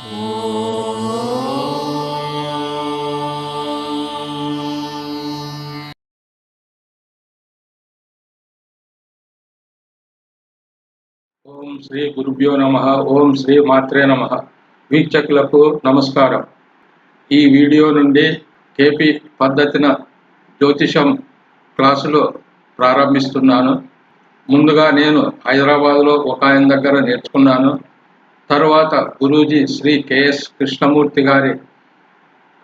ఓం శ్రీ గురుభ్యో నమః. ఓం శ్రీ మాత్రే నమః. వీక్షకులకు నమస్కారం. ఈ వీడియో నుండి కేపీ పద్ధతిన జ్యోతిషం క్లాసులు ప్రారంభిస్తున్నాను. ముందుగా నేను హైదరాబాద్లో ఒక ఆయన దగ్గర నేర్చుకున్నాను. తరువాత గురూజీ శ్రీ కెఎస్ కృష్ణమూర్తి గారి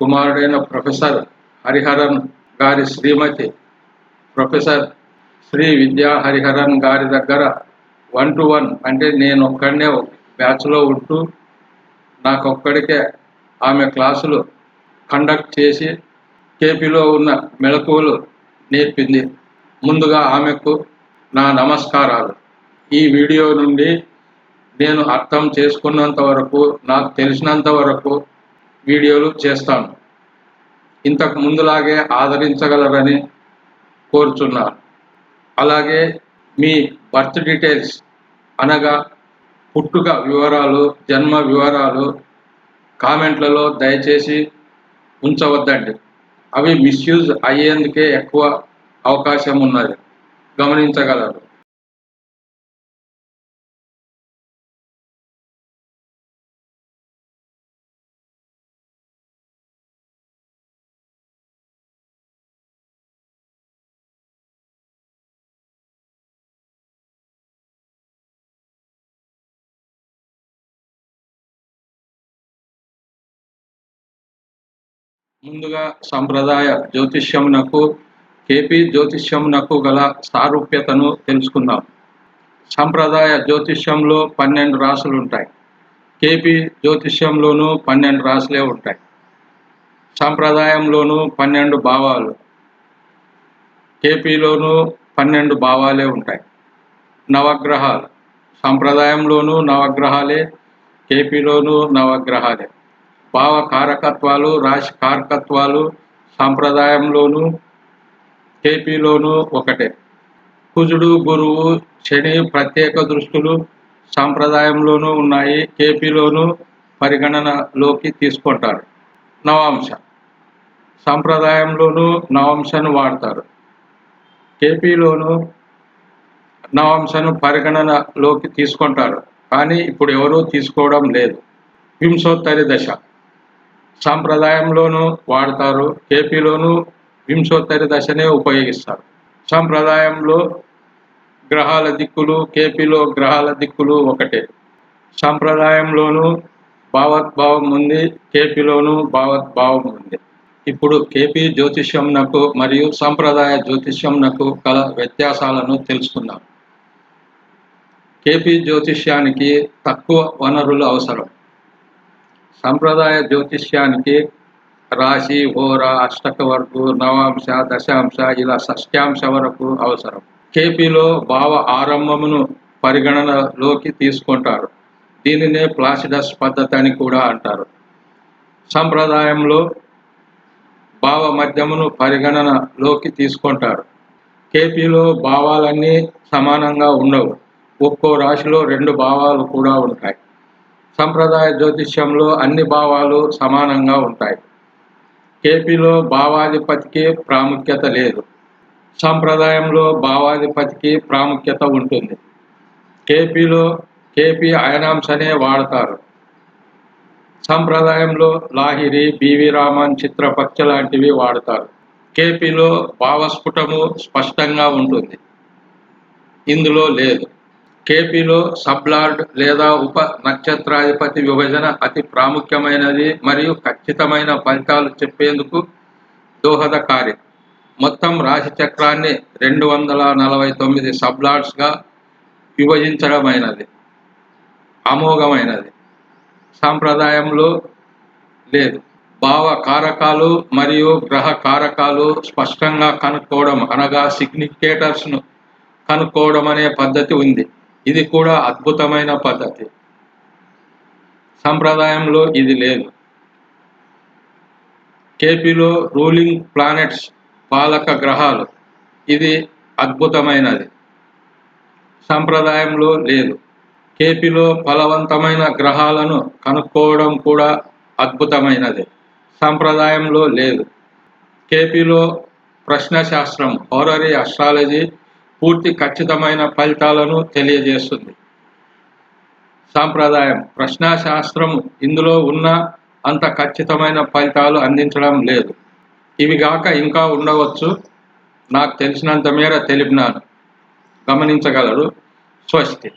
కుమారుడైన ప్రొఫెసర్ హరిహరన్ గారి శ్రీమతి ప్రొఫెసర్ శ్రీ విద్యా హరిహరన్ గారి దగ్గర 1-to-1 అంటే నేను ఒక్కడనే బ్యాచ్లో ఉంటూ నాకొక్కడికే ఆమె క్లాసులు కండక్ట్ చేసి కేపీలో ఉన్న మెళకువలు నేర్పింది. ముందుగా ఆమెకు నా నమస్కారాలు. ఈ వీడియో నుండి నేను అర్థం చేసుకున్నంత వరకు, నాకు తెలిసినంత వరకు వీడియోలు చేస్తాను. ఇంతకు ముందులాగే ఆదరించగలరని కోరుచున్నాను. అలాగే మీ బర్త్ డీటెయిల్స్ అనగా పుట్టుక వివరాలు, జన్మ వివరాలు కామెంట్లలో దయచేసి ఉంచవద్దండి. అవి మిస్యూజ్ అయ్యేందుకే ఎక్కువ అవకాశం ఉన్నది, గమనించగలరు. ముందుగా సంప్రదాయ జ్యోతిష్యమునకు కేపీ జ్యోతిష్యమునకు గల సారూప్యతను తెలుసుకుందాం. సంప్రదాయ జ్యోతిష్యంలో 12 రాశులు ఉంటాయి. కేపీ జ్యోతిష్యంలోనూ 12 రాశులే ఉంటాయి. సంప్రదాయంలోనూ 12 భావాలు, కేపీలోనూ 12 భావాలే ఉంటాయి. నవగ్రహాలు సంప్రదాయంలోనూ నవగ్రహాలే, కేపీలోనూ నవగ్రహాలే. భావ కారకత్వాలు, రాశి కారకత్వాలు సంప్రదాయంలోనూ కేపీలోనూ ఒకటే. కుజుడు, గురువు, శని ప్రత్యేక దృష్టులు సంప్రదాయంలోనూ ఉన్నాయి, కేపీలోనూ పరిగణనలోకి తీసుకుంటారు. నవాంశ సంప్రదాయంలోనూ నవాంశను వాడతారు, కేపీలోనూ నవాంశను పరిగణనలోకి తీసుకుంటారు, కానీ ఇప్పుడు ఎవరూ తీసుకోవడం లేదు. వింశోత్తరి దశ సంప్రదాయంలోనూ వాడతారు, కేపీలోనూ వింశోత్తరి దశనే ఉపయోగిస్తారు. సంప్రదాయంలో గ్రహాల దిక్కులు, కేపీలో గ్రహాల దిక్కులు ఒకటే. సంప్రదాయంలోనూ భావోద్భావం ఉంది, కేపీలోనూ భావోద్భావం ఉంది. ఇప్పుడు కేపీ జ్యోతిష్యంనకు మరియు సంప్రదాయ జ్యోతిష్యంనకు గల వ్యత్యాసాలను తెలుసుకుందాం. కేపీ జ్యోతిష్యానికి తక్కువ వనరులు అవసరం. సంప్రదాయ జ్యోతిష్యానికి రాశి, హోర, అష్టక వర్గు, నవాంశ, దశాంశ ఇలా షష్ట్యాంశ వరకు అవసరం. కేపీలో భావ ఆరంభమును పరిగణనలోకి తీసుకుంటారు. దీనినే ప్లాసిడస్ పద్ధతి అని కూడా అంటారు. సంప్రదాయంలో భావ మధ్యమును పరిగణనలోకి తీసుకుంటారు. కేపీలో భావాలన్నీ సమానంగా ఉండవు, ఒక్కో రాశిలో 2 భావాలు కూడా ఉంటాయి. సంప్రదాయ జ్యోతిష్యంలో అన్ని భావాలు సమానంగా ఉంటాయి. కేపీ భావాధిపతికి ప్రాముఖ్యత లేదు, సంప్రదాయంలో భావాధిపతికి ప్రాముఖ్యత ఉంటుంది. కేపీ అయనాంశనే వాడతారు. సంప్రదాయంలో లాహిరి, బివి రామన్, చిత్రపక్ష లాంటివి వాడతారు. కేపీలో భావస్ఫుటము స్పష్టంగా ఉంటుంది, ఇందులో లేదు. కేపీలో సబ్లార్డ్ లేదా ఉప నక్షత్రాధిపతి విభజన అతి ప్రాముఖ్యమైనది మరియు ఖచ్చితమైన ఫలితాలు చెప్పేందుకు దోహదకారి. మొత్తం రాశి చక్రాన్ని 249 సబ్లార్డ్స్గా విభజించడమైనది అమోఘమైనది. సాంప్రదాయంలో లేదు. భావ కారకాలు మరియు గ్రహ కారకాలు స్పష్టంగా కనుక్కోవడం అనగా సిగ్నిఫికేటర్స్ను కనుక్కోవడం అనే పద్ధతి ఉంది. ఇది కూడా అద్భుతమైన పద్ధతి. సంప్రదాయంలో ఇది లేదు. కేపీలో రూలింగ్ ప్లానెట్స్ పాలక గ్రహాలు, ఇది అద్భుతమైనది. సంప్రదాయంలో లేదు. కేపీలో ఫలవంతమైన గ్రహాలను కనుక్కోవడం కూడా అద్భుతమైనదే. సాంప్రదాయంలో లేదు. కేపీలో ప్రశ్నశాస్త్రం, హోరరీ అస్ట్రాలజీ పూర్తి ఖచ్చితమైన ఫలితాలను తెలియజేస్తుంది. సాంప్రదాయం, ప్రశ్నాశాస్త్రం ఇందులో ఉన్న అంత ఖచ్చితమైన ఫలితాలు అందించడం లేదు. ఇవి గాక ఇంకా ఉండవచ్చు. నాకు తెలిసినంత మేర తెలిపినాను. గమనించగలరు. స్వస్తి.